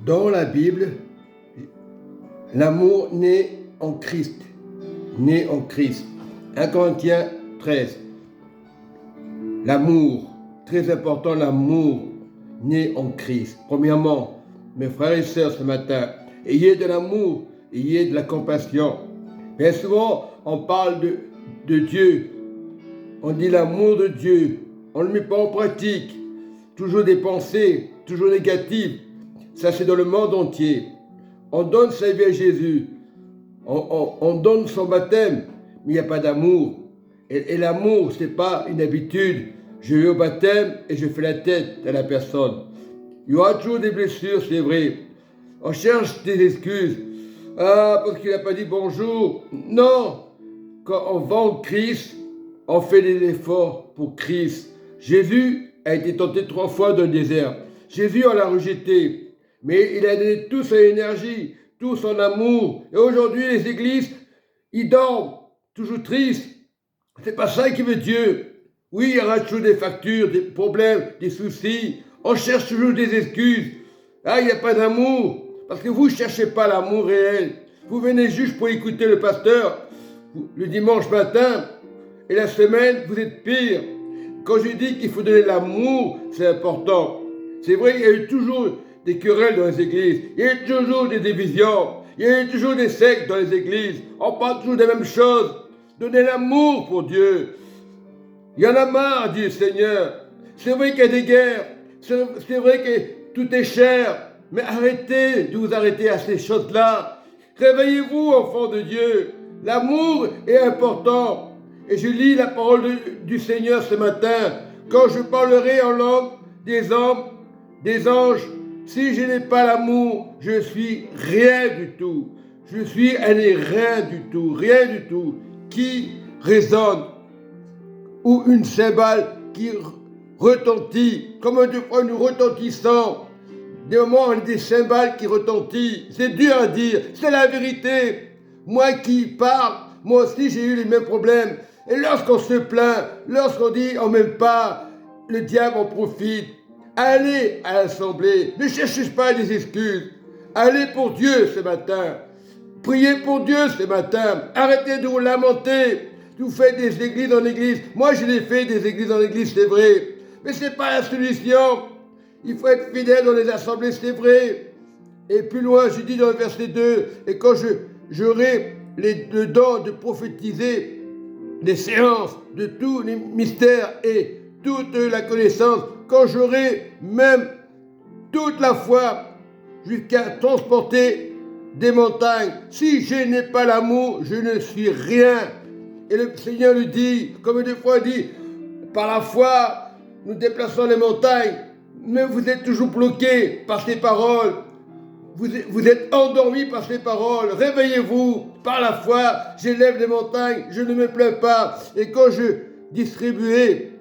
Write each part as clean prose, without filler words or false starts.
Dans la Bible, l'amour naît en Christ. Né en Christ. 1 Corinthiens 13. L'amour, très important, l'amour né en Christ. Premièrement, mes frères et sœurs, ce matin, ayez de l'amour, ayez de la compassion. Bien souvent, on parle de Dieu. On dit l'amour de Dieu. On ne le met pas en pratique. Toujours des pensées, toujours négatives. Ça, c'est dans le monde entier. On donne sa vie à Jésus. On donne son baptême, mais il n'y a pas d'amour. Et l'amour, ce n'est pas une habitude. Je vais au baptême et je fais la tête à la personne. Il y aura toujours des blessures, c'est vrai. On cherche des excuses. Ah, parce qu'il n'a pas dit bonjour. Non. Quand on va en Christ, on fait des efforts pour Christ. Jésus a été tenté 3 fois dans le désert. Jésus, on l'a rejeté. Mais il a donné toute son énergie, tout son amour. Et aujourd'hui, les églises, ils dorment, toujours tristes. C'est pas ça qui veut Dieu. Oui, il y aura toujours des factures, des problèmes, des soucis. On cherche toujours des excuses. Ah, il n'y a pas d'amour. Parce que vous ne cherchez pas l'amour réel. Vous venez juste pour écouter le pasteur le dimanche matin. Et la semaine, vous êtes pire. Quand je dis qu'il faut donner l'amour, c'est important. C'est vrai, il y a eu toujours des querelles dans les églises. Il y a eu toujours des divisions. Il y a eu toujours des sectes dans les églises. On parle toujours des mêmes choses. Donnez l'amour pour Dieu. Il y en a marre, dit le Seigneur. C'est vrai qu'il y a des guerres. C'est vrai que tout est cher. Mais arrêtez de vous arrêter à ces choses-là. Réveillez-vous, enfants de Dieu. L'amour est important. Et je lis la parole du Seigneur ce matin. Quand je parlerai en langue des hommes, des anges, si je n'ai pas l'amour, je suis rien du tout. Je suis un rien du tout, rien du tout. Qui résonne, ou une cymbale qui retentit, comme deux fois nous retentissons. Des moments, on a des cymbales qui retentissent. C'est dur à dire, c'est la vérité. Moi qui parle, moi aussi j'ai eu les mêmes problèmes. Et lorsqu'on se plaint, lorsqu'on dit on m'aime pas, le diable en profite. Allez à l'assemblée, ne cherchez pas des excuses. Allez pour Dieu ce matin. Priez pour Dieu ce matin. Arrêtez de vous lamenter. Vous faites des églises en église. Moi, je l'ai fait des églises en église, c'est vrai. Mais ce n'est pas la solution. Il faut être fidèle dans les assemblées, c'est vrai. Et plus loin, je dis dans le verset 2, et quand j'aurai le don de prophétiser des séances de tous les mystères et toute la connaissance, quand j'aurai même toute la foi jusqu'à transporter des montagnes. Si je n'ai pas l'amour, je ne suis rien. Et le Seigneur lui dit, comme des fois il dit, par la foi, nous déplaçons les montagnes, mais vous êtes toujours bloqués par ces paroles. Vous êtes endormis par ces paroles. Réveillez-vous par la foi. J'élève les montagnes, je ne me plains pas. Et quand je distribuerai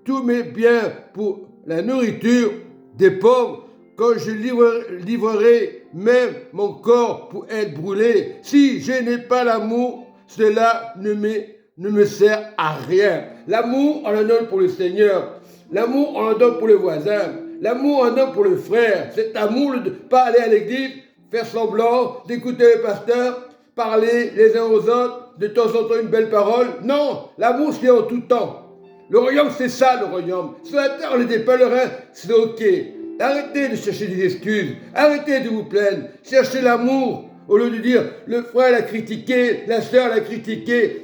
tous mes biens pour la nourriture des pauvres, quand je livrerai même mon corps pour être brûlé, si je n'ai pas l'amour, cela ne me sert à rien. L'amour, on en donne pour le Seigneur. L'amour, on en donne pour le voisin. L'amour, on en donne pour le frère. Cet amour de ne pas aller à l'église, faire semblant, d'écouter le pasteur, parler les uns aux autres, de temps en temps une belle parole. Non, l'amour, c'est en tout temps. Le royaume, c'est ça, le royaume. Sur la terre, on est des pèlerins, c'est ok. Arrêtez de chercher des excuses. Arrêtez de vous plaindre. Cherchez l'amour. Au lieu de dire, le frère l'a critiqué, la sœur l'a critiqué.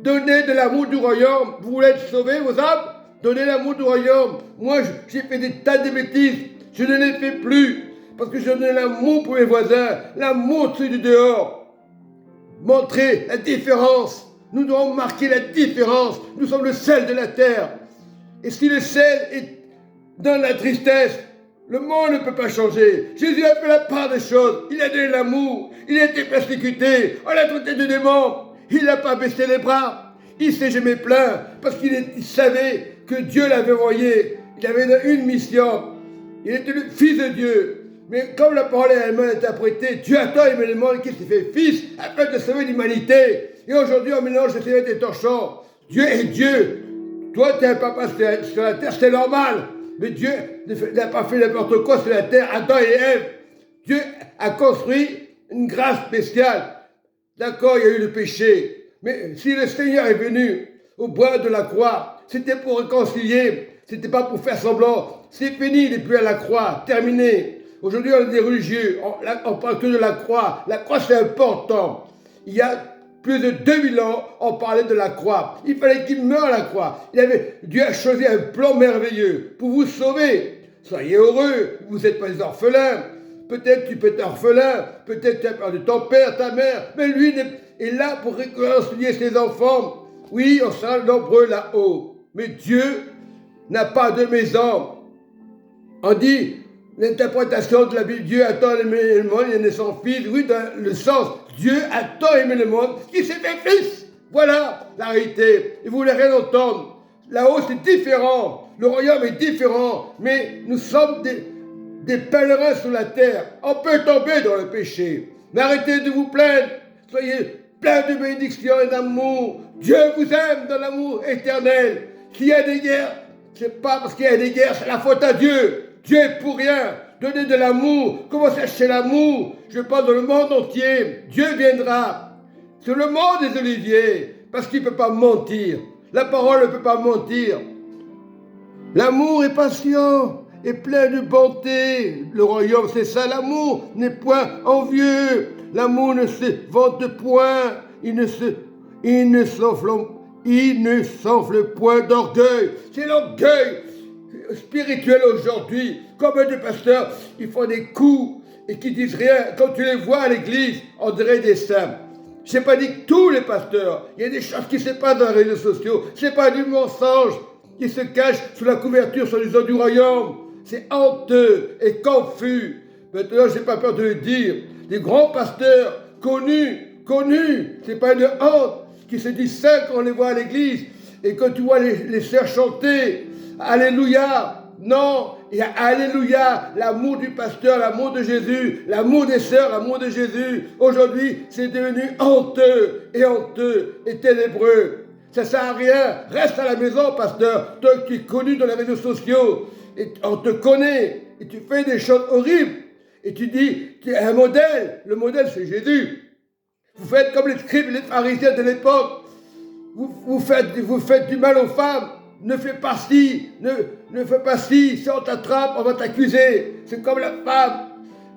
Donnez de l'amour du royaume. Vous voulez être sauvés, vos âmes? Donnez l'amour du royaume. Moi, j'ai fait des tas de bêtises. Je ne les fais plus. Parce que je donne l'amour pour mes voisins. L'amour de ceux du dehors. Montrez la différence. Nous devons marquer la différence. Nous sommes le sel de la terre. Et si le sel est dans la tristesse, le monde ne peut pas changer. Jésus a fait la part des choses. Il a donné l'amour. Il a été persécuté. On l'a traité de démon. Il n'a pas baissé les bras. Il s'est jamais plaint parce qu'il savait que Dieu l'avait envoyé. Il avait une mission. Il était le Fils de Dieu. Mais comme la parole est mal interprétée, Dieu a tant aimé le monde qu'il s'est fait Fils afin de sauver l'humanité. Et aujourd'hui, on mélange les ténèbres et les torchons. Dieu est Dieu. Toi, tu es un papa sur la terre, c'est normal. Mais Dieu n'a pas fait n'importe quoi sur la terre, Adam et Ève. Dieu a construit une grâce spéciale. D'accord, il y a eu le péché. Mais si le Seigneur est venu au bois de la croix, c'était pour réconcilier, c'était pas pour faire semblant. C'est fini, il n'est plus à la croix, terminé. Aujourd'hui, on est des religieux, on parle que de la croix. La croix, c'est important. Il y a plus de 2000 ans, on parlait de la croix. Il fallait qu'il meure à la croix. Dieu a choisi un plan merveilleux pour vous sauver. Soyez heureux, vous n'êtes pas des orphelins. Peut-être tu peux être orphelin, peut-être tu as perdu ton père, ta mère, mais lui est là pour réconcilier ses enfants. Oui, on sera nombreux là-haut, mais Dieu n'a pas de maison. On dit, l'interprétation de la Bible, Dieu a tant aimé le monde, il est son fils. Oui, dans le sens, Dieu a tant aimé le monde qu'il s'est fait fils. Voilà la réalité. Et vous voulez rien entendre. Là-haut, c'est différent. Le royaume est différent, mais nous sommes des pèlerins sur la terre. On peut tomber dans le péché. Mais arrêtez de vous plaindre. Soyez pleins de bénédictions et d'amour. Dieu vous aime dans l'amour éternel. S'il y a des guerres, c'est pas parce qu'il y a des guerres, c'est la faute à Dieu. Dieu est pour rien. Donnez de l'amour. Commencez à chercher l'amour. Je parle dans le monde entier. Dieu viendra sur le mont des Oliviers parce qu'il ne peut pas mentir. La parole ne peut pas mentir. L'amour est patient et plein de bonté. Le royaume, c'est ça. L'amour n'est point envieux. L'amour ne se vante point. Il ne s'enfle point d'orgueil. C'est l'orgueil spirituel aujourd'hui. Comme des pasteurs, ils font des coups et qui disent rien. Quand tu les vois à l'église, on dirait des saints. Je n'ai pas dit que tous les pasteurs. Il y a des choses qui se passent dans les réseaux sociaux. Ce n'est pas du mensonge qui se cache sous la couverture sur les eaux du royaume. C'est honteux et confus. Maintenant, je n'ai pas peur de le dire. Des grands pasteurs connus, c'est pas une honte, qui se disent saints quand on les voit à l'église. Et quand tu vois les sœurs chanter, Alléluia, non, il y a Alléluia, l'amour du pasteur, l'amour de Jésus, l'amour des sœurs, l'amour de Jésus. Aujourd'hui, c'est devenu honteux et ténébreux. Ça ne sert à rien. Reste à la maison, pasteur. Toi qui es connu dans les réseaux sociaux, et on te connaît, et tu fais des choses horribles. Et tu dis, tu es un modèle. Le modèle, c'est Jésus. Vous faites comme les scribes et les pharisiens de l'époque. Vous faites du mal aux femmes. Ne fais pas ci, ne fais pas ci. Si on t'attrape, on va t'accuser. C'est comme la femme,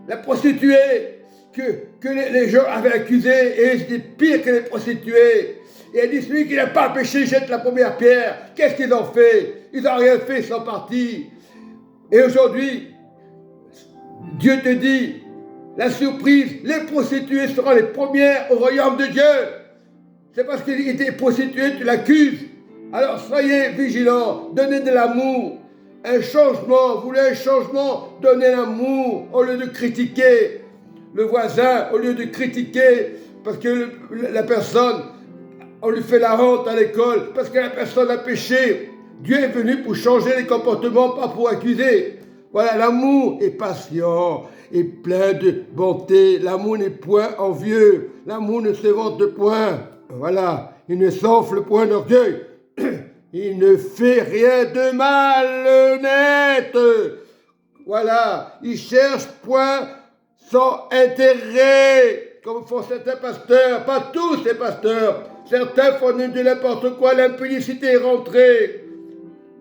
la prostituée, que les gens avaient accusée. Et c'était pire que les prostituées. Et elle dit, celui qui n'a pas péché jette la première pierre. Qu'est-ce qu'ils ont fait? Ils n'ont rien fait, ils sont partis. Et aujourd'hui, Dieu te dit, la surprise, les prostituées seront les premières au royaume de Dieu. C'est parce qu'il était prostitué, tu l'accuses. Alors soyez vigilants, donnez de l'amour. Un changement, vous voulez un changement, donnez l'amour au lieu de critiquer le voisin, au lieu de critiquer parce que la personne, on lui fait la honte à l'école, parce que la personne a péché. Dieu est venu pour changer les comportements, pas pour accuser. Voilà, l'amour est patient et plein de bonté. L'amour n'est point envieux. L'amour ne se vante point. Voilà, il ne s'enfle point d'orgueil. Il ne fait rien de malhonnête. Voilà, il cherche point son intérêt, comme font certains pasteurs. Pas tous les pasteurs. Certains font de n'importe quoi, l'impudicité est rentrée.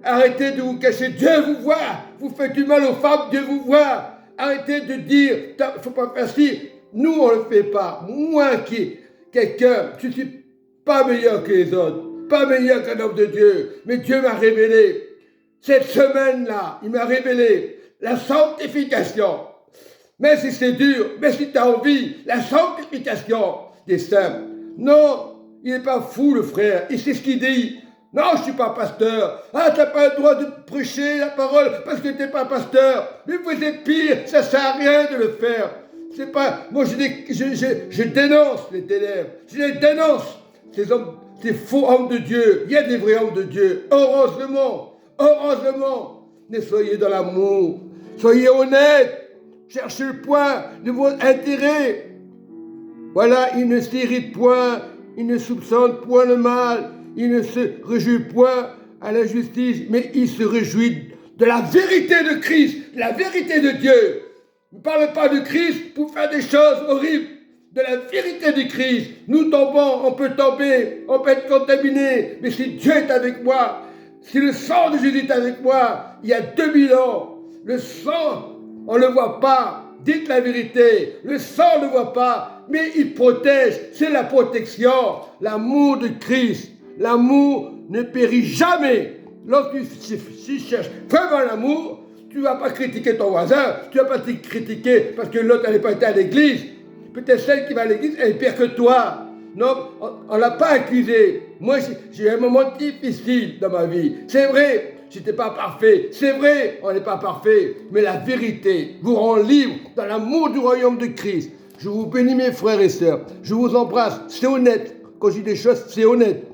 Arrêtez de vous cacher, Dieu vous voit. Vous faites du mal aux femmes, Dieu vous voit. Arrêtez de dire, il ne faut pas faire ci. Nous, on ne le fait pas. Moi qui quelqu'un, je ne suis pas meilleur que les autres, pas meilleur qu'un homme de Dieu. Mais Dieu m'a révélé, cette semaine-là, il m'a révélé la sanctification. Mais si c'est dur, mais si tu as envie, la sanctification des saints. Non, il n'est pas fou le frère, il sait ce qu'il dit. Non, je ne suis pas pasteur. Ah, tu n'as pas le droit de prêcher la parole parce que tu n'es pas pasteur. Mais vous êtes pire, ça ne sert à rien de le faire. C'est pas. Moi, je dénonce les ténèbres. Je les dénonce. Ces hommes, ces faux hommes de Dieu. Il y a des vrais hommes de Dieu. Heureusement. Mais soyez dans l'amour. Soyez honnêtes. Cherchez le point de votre intérêt. Voilà, il ne s'irrite point. Il ne soupçonne point le mal. Il ne se réjouit point à la justice, mais il se réjouit de la vérité de Christ, de la vérité de Dieu. Ne parle pas de Christ pour faire des choses horribles. De la vérité de Christ. Nous tombons, on peut tomber, on peut être contaminé. Mais si Dieu est avec moi, si le sang de Jésus est avec moi, il y a 2000 ans, le sang, on ne le voit pas. Dites la vérité. Le sang on ne le voit pas, mais il protège. C'est la protection. L'amour de Christ. L'amour ne périt jamais. Lorsque tu cherches vraiment l'amour, tu ne vas pas critiquer ton voisin, tu ne vas pas te critiquer parce que l'autre n'est pas été à l'église. Peut-être celle qui va à l'église, elle est pire que toi. Non, on ne l'a pas accusé. Moi, j'ai eu un moment difficile dans ma vie. C'est vrai, je n'étais pas parfait. C'est vrai, on n'est pas parfait. Mais la vérité vous rend libre dans l'amour du royaume de Christ. Je vous bénis mes frères et sœurs. Je vous embrasse. C'est honnête. Quand je dis des choses, c'est honnête.